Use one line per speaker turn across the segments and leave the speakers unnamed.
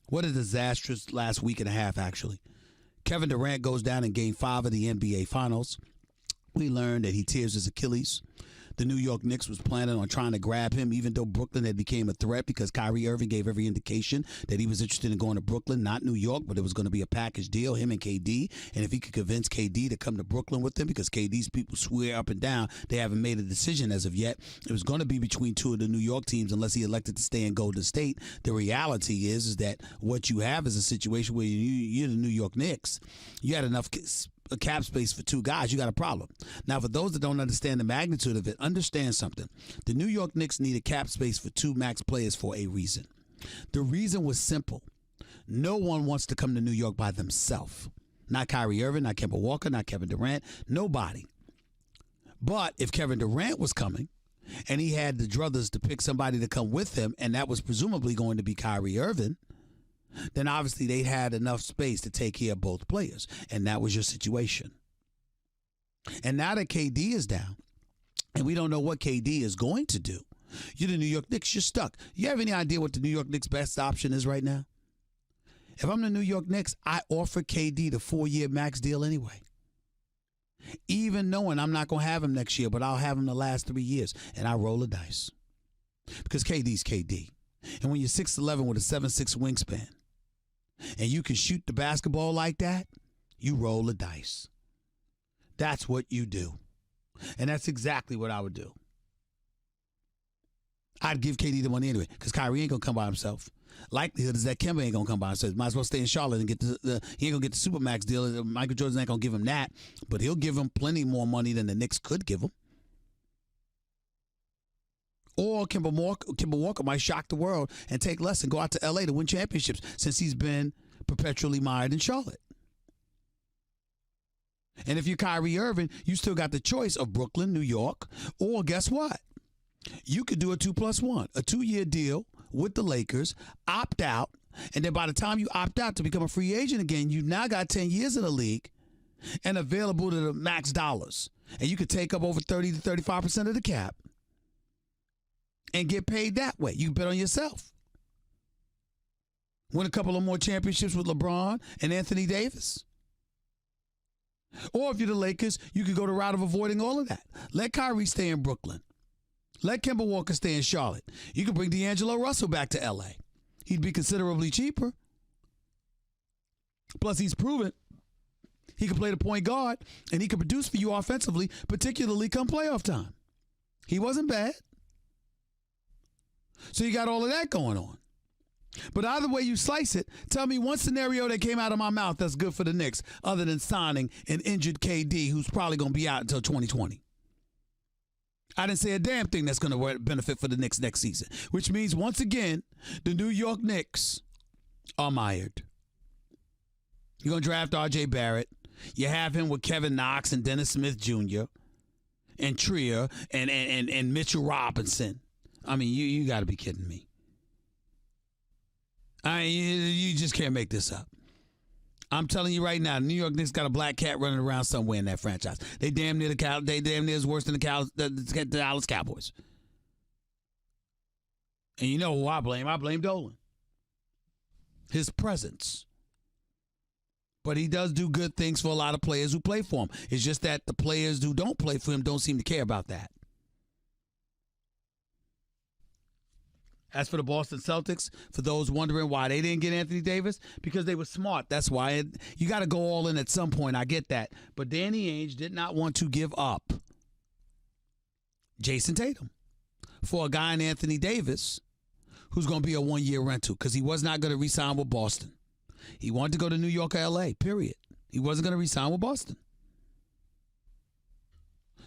What a disastrous last week and a half, actually. Kevin Durant goes down in Game 5 of the NBA Finals. We learned that he tears his Achilles. The New York Knicks was planning on trying to grab him, even though Brooklyn had became a threat because Kyrie Irving gave every indication that he was interested in going to Brooklyn, not New York, but it was going to be a package deal, him and KD. And if he could convince KD to come to Brooklyn with him, because KD's people swear up and down they haven't made a decision as of yet, it was going to be between two of the New York teams unless he elected to stay in Golden State. The reality is that what you have is a situation where you're the New York Knicks. You had enough a cap space for two guys, you got a problem. Now, for those that don't understand the magnitude of it, understand something. The New York Knicks needed cap space for two max players for a reason. The reason was simple. No one wants to come to New York by themselves. Not Kyrie Irving, not Kemba Walker, not Kevin Durant, nobody. But if Kevin Durant was coming and he had the druthers to pick somebody to come with him, and that was presumably going to be Kyrie Irving, then obviously they had enough space to take care of both players. And that was your situation. And now that KD is down, and we don't know what KD is going to do, you're the New York Knicks, you're stuck. You have any idea what the New York Knicks' best option is right now? If I'm the New York Knicks, I offer KD the 4-year max deal anyway. Even knowing I'm not going to have him next year, but I'll have him the last 3 years. And I roll the dice. Because KD's KD. And when you're 6'11" with a 7'6" wingspan, and you can shoot the basketball like that, you roll the dice. That's what you do. And that's exactly what I would do. I'd give KD the money anyway, because Kyrie ain't going to come by himself. Likelihood is that Kemba ain't going to come by himself. Might as well stay in Charlotte and get he ain't going to get the Supermax deal. Michael Jordan ain't going to give him that, but he'll give him plenty more money than the Knicks could give him. Or Kemba Walker might shock the world and take less and go out to L.A. to win championships since he's been perpetually mired in Charlotte. And if you're Kyrie Irving, you still got the choice of Brooklyn, New York, or guess what? You could do a 2+1, a 2-year deal with the Lakers, opt out, and then by the time you opt out to become a free agent again, you now got 10 years in the league and available to the max dollars. And you could take up over 30 to 35% of the cap and get paid that way. You can bet on yourself. Win a couple of more championships with LeBron and Anthony Davis. Or if you're the Lakers, you could go the route of avoiding all of that. Let Kyrie stay in Brooklyn. Let Kemba Walker stay in Charlotte. You could bring D'Angelo Russell back to L.A. He'd be considerably cheaper. Plus, he's proven he can play the point guard and he can produce for you offensively, particularly come playoff time. He wasn't bad. So you got all of that going on. But either way you slice it, tell me one scenario that came out of my mouth that's good for the Knicks other than signing an injured KD who's probably going to be out until 2020. I didn't say a damn thing that's going to benefit for the Knicks next season, which means, once again, the New York Knicks are mired. You're going to draft R.J. Barrett. You have him with Kevin Knox and Dennis Smith Jr. and Trier and Mitchell Robinson. I mean, you got to be kidding me. You just can't make this up. I'm telling you right now, New York Knicks got a black cat running around somewhere in that franchise. They damn near is worse than the Dallas Cowboys. And you know who I blame? I blame Dolan. His presence. But he does do good things for a lot of players who play for him. It's just that the players who don't play for him don't seem to care about that. As for the Boston Celtics, for those wondering why they didn't get Anthony Davis, because they were smart. That's why. You got to go all in at some point. I get that. But Danny Ainge did not want to give up Jason Tatum for a guy in Anthony Davis who's going to be a one-year rental because he was not going to re-sign with Boston. He wanted to go to New York or L.A., period. He wasn't going to re-sign with Boston.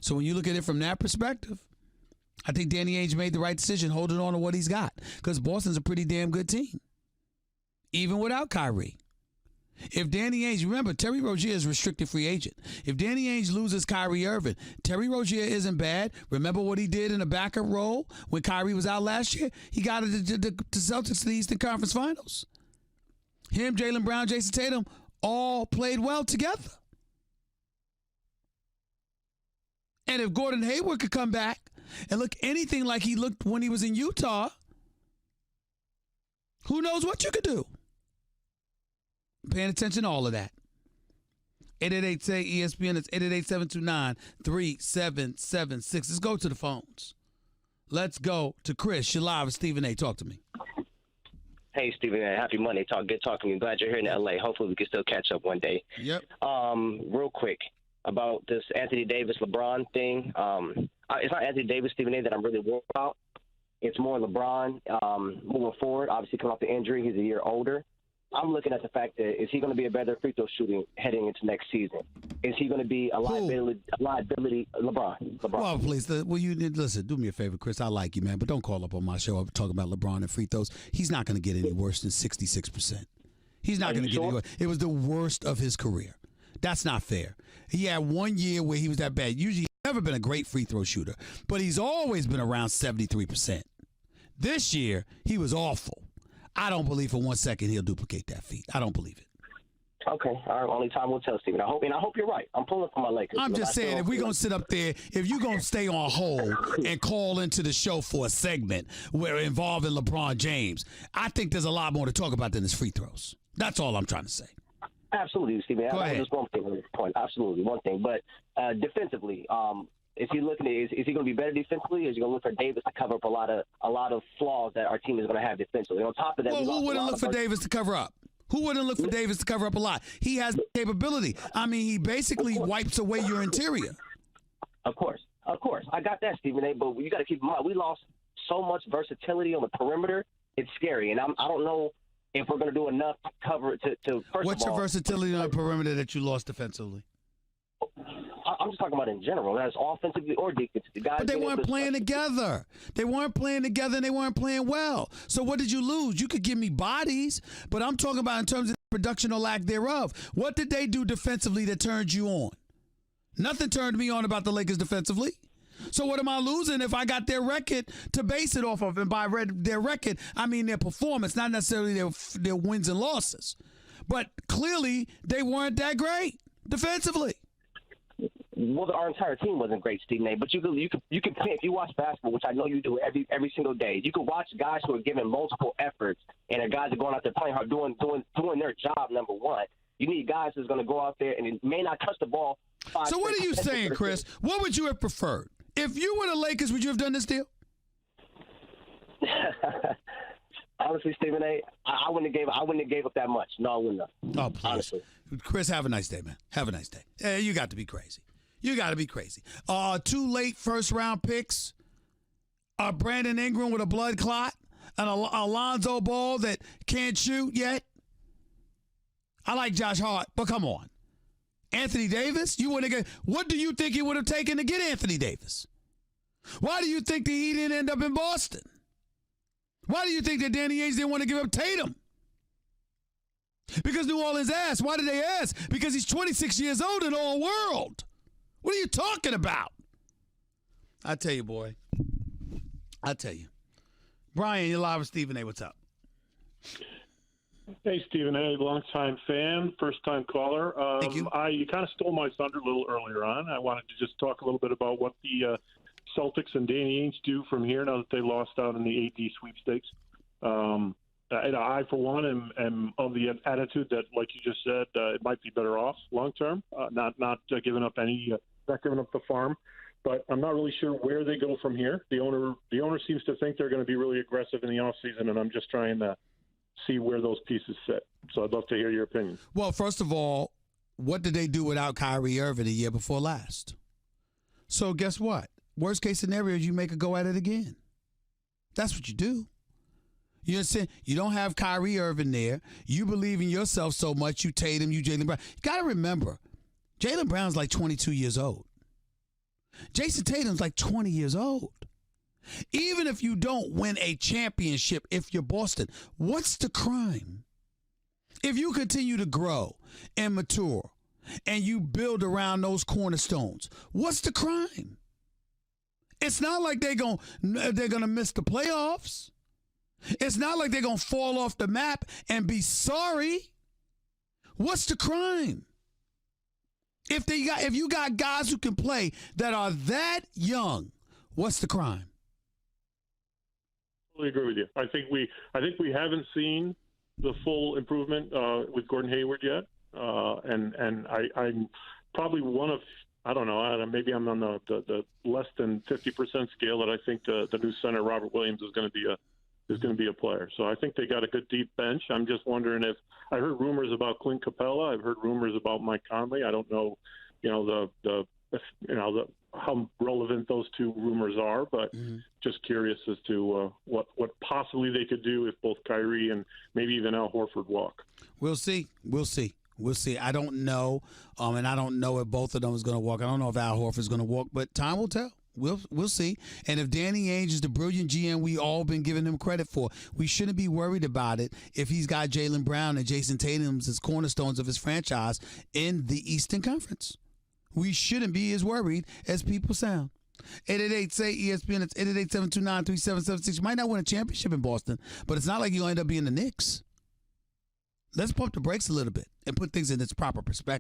So when you look at it from that perspective, I think Danny Ainge made the right decision holding on to what he's got because Boston's a pretty damn good team, even without Kyrie. If Danny Ainge, remember, Terry Rozier is restricted free agent. If Danny Ainge loses Kyrie Irving, Terry Rozier isn't bad. Remember what he did in the backup role when Kyrie was out last year? He got the Celtics to the Eastern Conference Finals. Him, Jaylen Brown, Jason Tatum all played well together. And if Gordon Hayward could come back and look anything like he looked when he was in Utah, who knows what you could do? Paying attention to all of that. 888-SAY-ESPN. It's 888-729-3776. Let's go to the phones. Let's go to Chris. You're live with Stephen A. Talk to me.
Hey, Stephen A. Happy Monday. Good talking to you. Glad you're here in L.A. Hopefully we can still catch up one day.
Yep.
Real quick about this Anthony Davis-LeBron thing. It's not Anthony Davis, Stephen A., that I'm really worried about. It's more LeBron moving forward. Obviously, coming off the injury, he's a year older. I'm looking at the fact that is he going to be a better free throw shooting heading into next season? Is he going to be a liability? LeBron.
Well, please, listen, do me a favor, Chris. I like you, man, but don't call up on my show up talking about LeBron and free throws. He's not going to get any worse than 66%. He's not going to get any worse. It was the worst of his career. That's not fair. He had 1 year where he was that bad. Usually, he's never been a great free throw shooter, but he's always been around 73%. This year, he was awful. I don't believe for 1 second he'll duplicate that feat. I don't believe it.
Okay. All right. Only time will tell, Stephen. I hope you're right. I'm pulling for my Lakers.
I'm just saying, if we're going to sit up there, if you're going to stay on hold and call into the show for a segment where involving LeBron James, I think there's a lot more to talk about than his free throws. That's all I'm trying to say.
Absolutely, Stephen.
Go ahead.
Just one thing on this point. Absolutely, one thing. But defensively, is he going to be better defensively? Or is he going to look for Davis to cover up a lot of flaws that our team is going to have defensively? On top of that,
who wouldn't look for Davis to cover up? Who wouldn't look for Davis to cover up a lot? He has the capability. I mean, he basically wipes away your interior.
Of course. I got that, Stephen A. But you got to keep in mind, we lost so much versatility on the perimeter. It's scary, and I don't know if we're going to do enough to cover to first
What's
of all,
your versatility on the perimeter that you lost defensively?
I'm just talking about in general. That's offensively or defensively. Guys,
but they weren't playing together. They weren't playing together, and they weren't playing well. So what did you lose? You could give me bodies, but I'm talking about in terms of production or lack thereof. What did they do defensively that turned you on? Nothing turned me on about the Lakers defensively. So what am I losing if I got their record to base it off of? And by their record, I mean their performance, not necessarily their wins and losses. But clearly, they weren't that great defensively.
Well, our entire team wasn't great, Stephen A. But you can if you watch basketball, which I know you do every single day. You can watch guys who are giving multiple efforts, and the guys are going out there playing hard, doing their job. Number one, you need guys who's going to go out there and it may not touch the ball.
So what are you saying, Chris? What would you have preferred? If you were the Lakers, would you have done this deal?
Honestly, Stephen A., I wouldn't have gave up that much. No, I wouldn't have.
Oh, please. Honestly. Chris, have a nice day, man. Have a nice day. You got to be crazy. You got to be crazy. 2 late first-round picks, Brandon Ingram with a blood clot, and Alonzo Ball that can't shoot yet. I like Josh Hart, but come on. Anthony Davis? What do you think he would have taken to get Anthony Davis? Why do you think that he didn't end up in Boston? Why do you think that Danny Ainge didn't want to give up Tatum? Because New Orleans asked. Why did they ask? Because he's 26 years old in all world. What are you talking about? I tell you, boy. I tell you. Brian, you're live with Stephen A. What's up?
Hey, Stephen A., longtime fan, first-time caller.
Thank you.
You kind of stole my thunder a little earlier on. I wanted to just talk a little bit about what the Celtics and Danny Ainge do from here now that they lost out in the AD sweepstakes. I, for one, am of the attitude that, like you just said, it might be better off long-term, not giving up not giving up the farm. But I'm not really sure where they go from here. The owner seems to think they're going to be really aggressive in the offseason, and I'm just trying to see where those pieces sit. So I'd love to hear your opinion.
Well, first of all, what did they do without Kyrie Irving the year before last? So guess what? Worst case scenario is you make a go at it again. That's what you do. You understand? You don't have Kyrie Irving there. You believe in yourself so much. You Tatum, you Jaylen Brown. You got to remember, Jaylen Brown's like 22 years old. Jason Tatum's like 20 years old. Even if you don't win a championship, if you're Boston, what's the crime? If you continue to grow and mature and you build around those cornerstones, what's the crime? It's not like they're gonna miss the playoffs. It's not like they're gonna fall off the map and be sorry. What's the crime? If you got guys who can play that are that young, what's the crime?
I totally agree with you. I think we haven't seen the full improvement with Gordon Hayward yet, and I'm probably one of, I don't know, maybe I'm on the less than 50% scale that I think the new center Robert Williams is going to be a player. So I think they got a good deep bench. I'm just wondering if I heard rumors about Clint Capella. I've heard rumors about Mike Conley. I don't know, how relevant those two rumors are, but just curious as to what possibly they could do if both Kyrie and maybe even Al Horford walk.
We'll see. I don't know, and I don't know if both of them is going to walk. I don't know if Al Horford is going to walk, but time will tell. We'll see. And if Danny Ainge is the brilliant GM we all been giving him credit for, we shouldn't be worried about it if he's got Jaylen Brown and Jason Tatum's as cornerstones of his franchise in the Eastern Conference. We shouldn't be as worried as people sound. 888-SAY-ESPN. It's 888-729-3776. You might not win a championship in Boston, but it's not like you'll end up being the Knicks. Let's pump the brakes a little bit and put things in its proper perspective.